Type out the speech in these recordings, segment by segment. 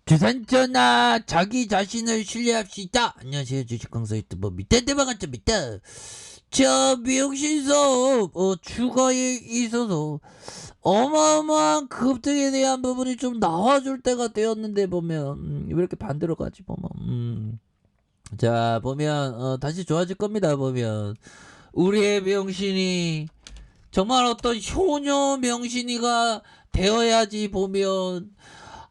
주산전화 자기 자신을 신뢰합시다. 안녕하세요, 주식강사 유튜버 밑대대방아입니다. 저 미용실 사업 추가에 있어서 어마어마한 급등에 대한 부분이 좀 나와줄 때가 되었는데 보면 왜 이렇게 반대로 가지 보면 자 보면 다시 좋아질 겁니다. 보면 우리의 명신이 정말 어떤 효녀 명신이가 되어야지 보면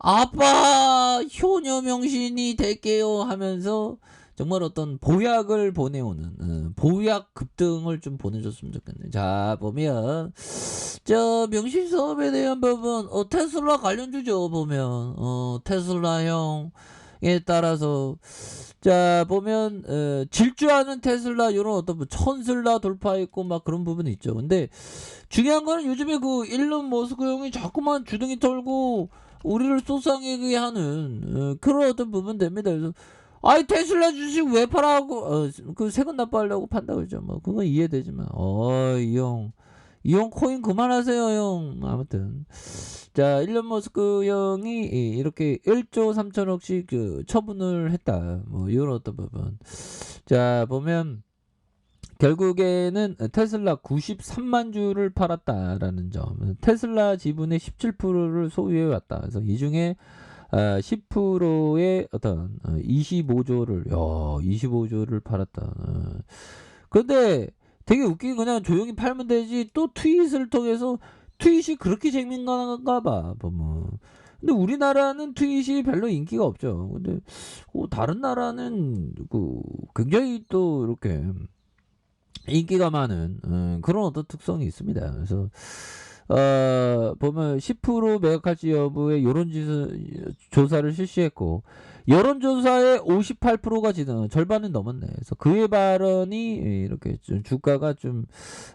아빠 효녀 명신이 될게요 하면서 정말 어떤 보약을 보내오는 보약 급등을 좀 보내줬으면 좋겠네. 자 보면 저 명신 사업에 대한 부분 테슬라 관련주죠. 보면 테슬라형에 따라서 자 보면 질주하는 테슬라 요런 어떤 뭐 천슬라 돌파했고 막 그런 부분이 있죠. 근데 중요한 거는 요즘에 그 일론 머스크 형이 자꾸만 주둥이 털고 우리를 속상하게 하는 그런 어떤 부분 됩니다. 그래서 아이 테슬라 주식 왜 팔아고 그 세금 납부하려고 판다 그러죠. 뭐 그건 이해되지만 이 형 코인 그만하세요 형. 아무튼 자 일론 머스크 형이 이렇게 1조 3천억씩 그 처분을 했다. 뭐 이런 어떤 부분. 자 보면 결국에는 테슬라 93만 주를 팔았다라는 점. 테슬라 지분의 17%를 소유해 왔다. 그래서 이 중에 10%의 어떤 25조를 팔았다. 그런데 되게 웃긴 그냥 조용히 팔면 되지 또 트윗을 통해서 트윗이 그렇게 재밌는가 봐 보면. 근데 우리나라는 트윗이 별로 인기가 없죠. 근데 다른 나라는 그 굉장히 또 이렇게 인기가 많은 그런 어떤 특성이 있습니다. 그래서 보면 10% 매각할지 여부의 여론조사를 실시했고 여론조사의 58%가 지금 절반은 넘었네. 그래서 그의 발언이 이렇게 좀 주가가 좀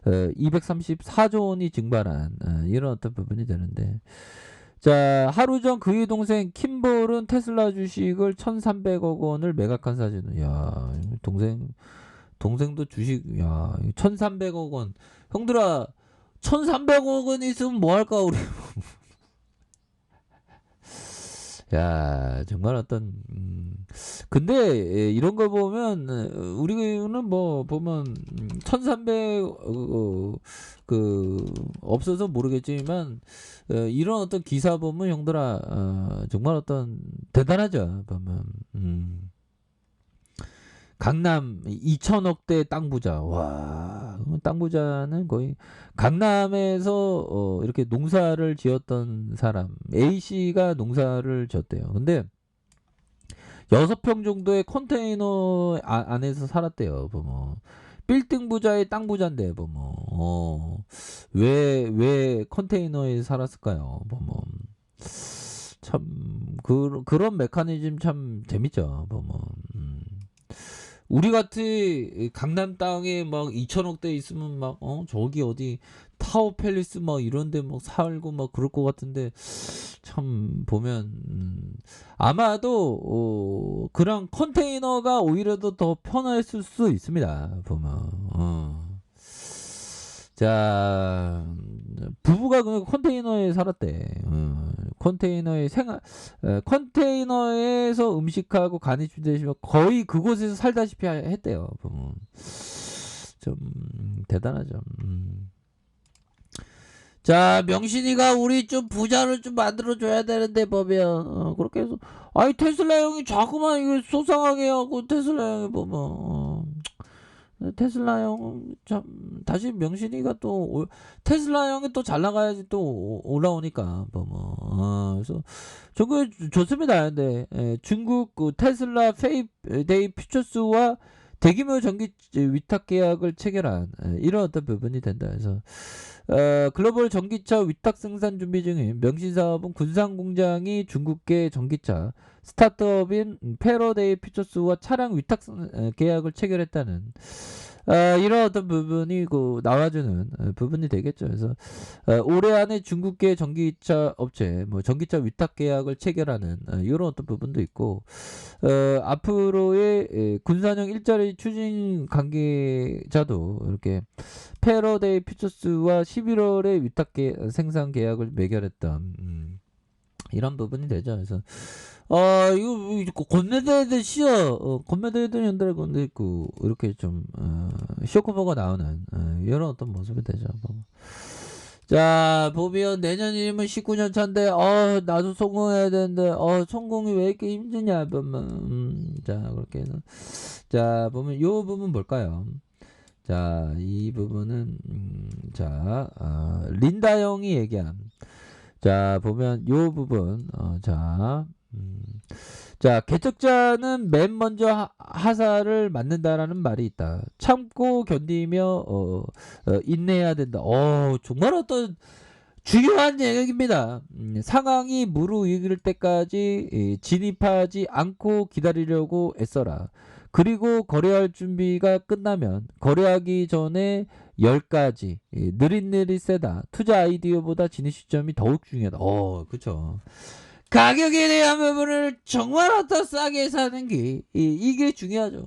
234조 원이 증발한 이런 어떤 부분이 되는데 자 하루 전 그의 동생 킴볼은 테슬라 주식을 1,300억 원을 매각한 사진은 야 동생도 주식 1,300억 원 형들아 1,300억 원 있으면 뭐 할까 우리. 야 정말 어떤 근데 이런 거 보면 우리는 뭐 보면 1,300 그 없어서 모르겠지만 이런 어떤 기사 보면 형들아 정말 어떤 대단하죠 보면 강남 2천억대 땅 부자. 와, 땅 부자는 거의 강남에서 이렇게 농사를 지었던 사람. A 씨가 농사를 지었대요. 근데 6평 정도의 컨테이너 안에서 살았대요. 보면. 빌딩 부자의 땅 부자인데 보면. 왜 컨테이너에 살았을까요? 보면. 참 그런 메커니즘 참 재밌죠. 보면. 우리 같이 강남 땅에 막 2천억대 있으면 막 저기 어디 타워 팰리스 막 이런데 막 살고 막 그럴 것 같은데 참 보면 아마도 그런 컨테이너가 오히려 더 편했을 수 있습니다 보면 자 부부가 그 컨테이너에 살았대. 컨테이너에서 음식하고 간이 준비되시면 거의 그곳에서 살다시피 했대요. 보면. 좀 대단하죠. 자 명신이가 우리 좀 부자를 좀 만들어줘야 되는데 보면 그렇게 해서 아이 테슬라 형이 자꾸만 이거 소상하게 하고 테슬라 형이 보면 테슬라 형 참 다시 명신이가 또 테슬라 형이 또 잘 나가야지 또 올라오니까 보면 그래서 저거 좋습니다. 근데 중국 그 테슬라 페이데이 퓨처스와 대규모 전기 위탁 계약을 체결한 이런 어떤 부분이 된다. 그래서 글로벌 전기차 위탁 생산 준비 중인 명신 사업은 군산 공장이 중국계 전기차 스타트업인 패러데이 퓨처스와 차량 위탁 계약을 체결했다는 이런 어떤 부분이 나와주는 부분이 되겠죠. 그래서 올해 안에 중국계 전기차 업체, 뭐 전기차 위탁 계약을 체결하는 이런 어떤 부분도 있고 앞으로의 군산형 일자리 추진 관계자도 이렇게 패러데이 퓨처스와 11월에 위탁 생산 계약을 매결했던 이런 부분이 되죠. 그래서 이거 건매대들 건매대들 연달아 건데 있고 이렇게 좀 쇼크버가 나오는 이런 어떤 모습이 되죠. 자, 보면 내년이면 19년 차인데 나도 성공해야 되는데 성공이 왜 이렇게 힘드냐 보면 자, 그렇게 해서 자, 보면 요 부분 볼까요? 자, 이 부분은 자, 린다 형이 얘기한 자, 보면 요 부분 자, 개척자는 맨 먼저 하사를 맞는다라는 말이 있다. 참고 견디며 인내해야 된다. 정말 어떤 중요한 영역입니다. 상황이 무르익을 때까지 진입하지 않고 기다리려고 애써라. 그리고 거래할 준비가 끝나면 거래하기 전에 10가지 느릿느릿 세다. 투자 아이디어보다 진입 시점이 더욱 중요하다. 그쵸. 가격에 대한 부분을 정말 어떤 싸게 사는 게 이게 중요하죠.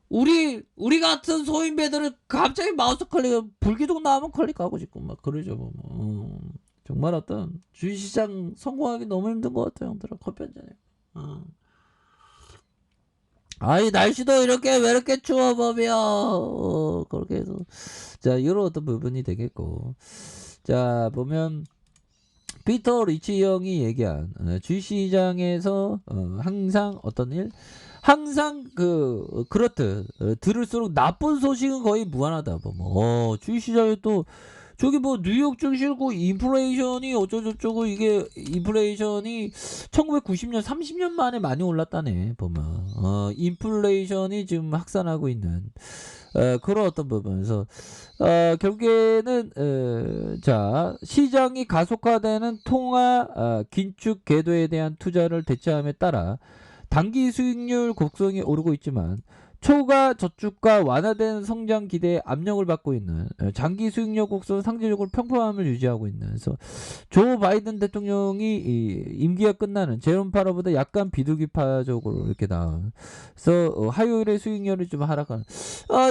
우리 같은 소인배들은 갑자기 마우스 클릭 불기둥 나오면 클릭하고 싶고 막 그러죠. 정말 어떤 주식시장 성공하기 너무 힘든 것 같아요. 형들아 커피 한잔해. 아이 날씨도 이렇게 왜 이렇게 추워 보면 그렇게 해서 자 이런 어떤 부분이 되겠고 자 보면 피터 리치 형이 얘기한 주식시장에서 항상 어떤 일 항상 그렇듯 들을수록 나쁜 소식은 거의 무한하다. 주식시장에 또 저기 뉴욕 증시고 인플레이션이 어쩌고저쩌고 이게 인플레이션이 1990년 30년 만에 많이 올랐다네 보면 인플레이션이 지금 확산하고 있는 그런 어떤 부분에서 결국에는 자 시장이 가속화되는 통화 긴축 궤도에 대한 투자를 대체함에 따라 단기 수익률 곡선이 오르고 있지만 초과 저축과 완화된 성장 기대에 압력을 받고 있는 장기 수익률 곡선 상대적으로 평평함을 유지하고 있는 그래서 조 바이든 대통령이 임기가 끝나는 제롬 파월보다 약간 비둘기파적으로 이렇게 나온 그래서 화요일에 수익률이 좀 하락하는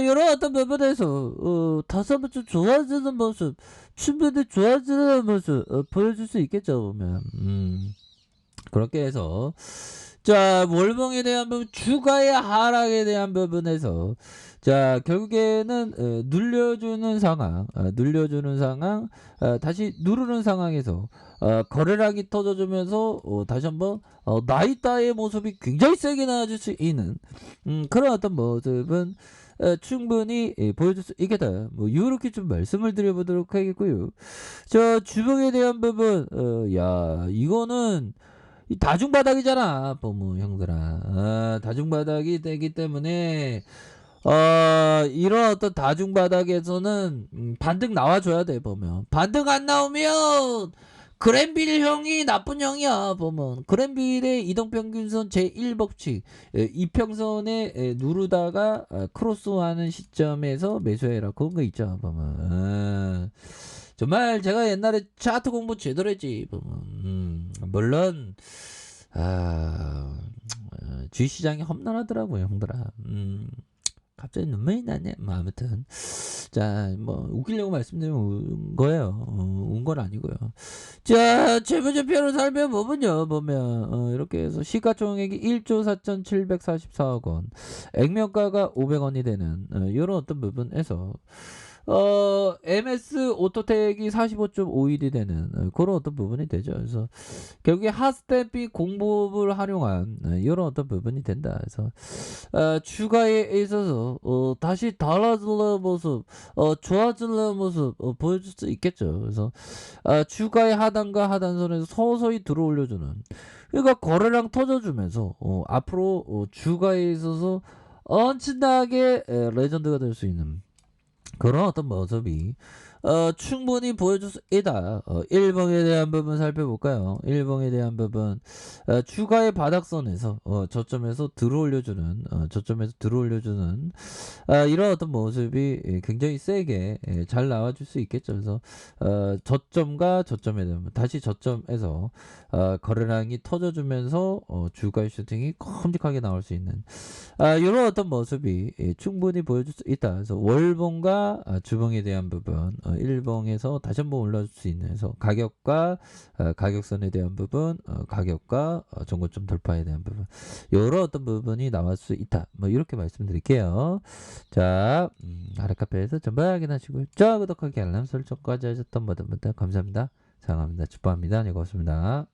이런 어떤 부분에서 다시 한번 좀 좋아지는 모습 충분히 좋아지는 모습 보여줄 수 있겠죠 보면 그렇게 해서 자, 월봉에 대한 부분, 주가의 하락에 대한 부분에서 자, 결국에는 눌려주는 상황, 다시 누르는 상황에서 거래량이 터져주면서 다시 한번 나이따의 모습이 굉장히 세게 나와줄 수 있는 그런 어떤 모습은 충분히 보여줄 수 있겠다. 이렇게 좀 말씀을 드려보도록 하겠고요. 저 주봉에 대한 부분, 야, 이거는 이 다중바닥이잖아, 형들아. 다중바닥이 되기 때문에, 이런 어떤 다중바닥에서는, 반등 나와줘야 돼, 보면. 반등 안 나오면, 그랜빌 형이 나쁜 형이야, 보면. 그랜빌의 이동평균선 제1법칙, 이평선에 누르다가 크로스하는 시점에서 매수해라. 그런 거 있죠, 보면. 정말 제가 옛날에 차트 공부 제대로 했지. 물론 주식시장이 험난하더라고요 형들아. 갑자기 눈물이 나네. 아무튼 자 웃기려고 말씀드린 거예요. 운 건 아니고요. 자 재무제표로 살펴보면요 보면 이렇게 해서 시가총액이 1조 4,744억 원 액면가가 500원이 되는 이런 어떤 부분에서 MS 오토텍이 45.51이 되는 그런 어떤 부분이 되죠. 그래서 결국에 핫스탬핑 공법을 활용한 이런 어떤 부분이 된다. 그래서 주가에 있어서 다시 달라지는 모습, 좋아지는 모습 보여줄 수 있겠죠. 그래서 주가의 하단과 하단선에서 서서히 들어올려주는 그러니까 거래량 터져주면서 앞으로 주가에 있어서 엄청나게 레전드가 될 수 있는 그런 어떤 모습이 충분히 보여줄 수 있다. 1봉에 대한 부분 살펴볼까요? 1봉에 대한 부분 주가의 바닥선에서 저점에서 들어올려주는 이런 어떤 모습이 굉장히 세게 잘 나와줄 수 있겠죠. 그래서 저점과 저점에 대한 다시 저점에서 거래량이 터져주면서 주가의 슈팅이 큼직하게 나올 수 있는 이런 어떤 모습이 충분히 보여줄 수 있다. 그래서 월봉과 주봉에 대한 부분 일봉에서 다시 한번 올라올 수 있는 해서 가격과 가격선에 대한 부분, 가격과 전고점 돌파에 대한 부분, 여러 어떤 부분이 나올 수 있다. 뭐 이렇게 말씀드릴게요. 자, 아래카페에서 전부 확인하시고요. 자, 구독하기 알람 설정까지 하셨던 모든 분들 감사합니다. 사랑합니다. 축복합니다. 네, 고맙습니다.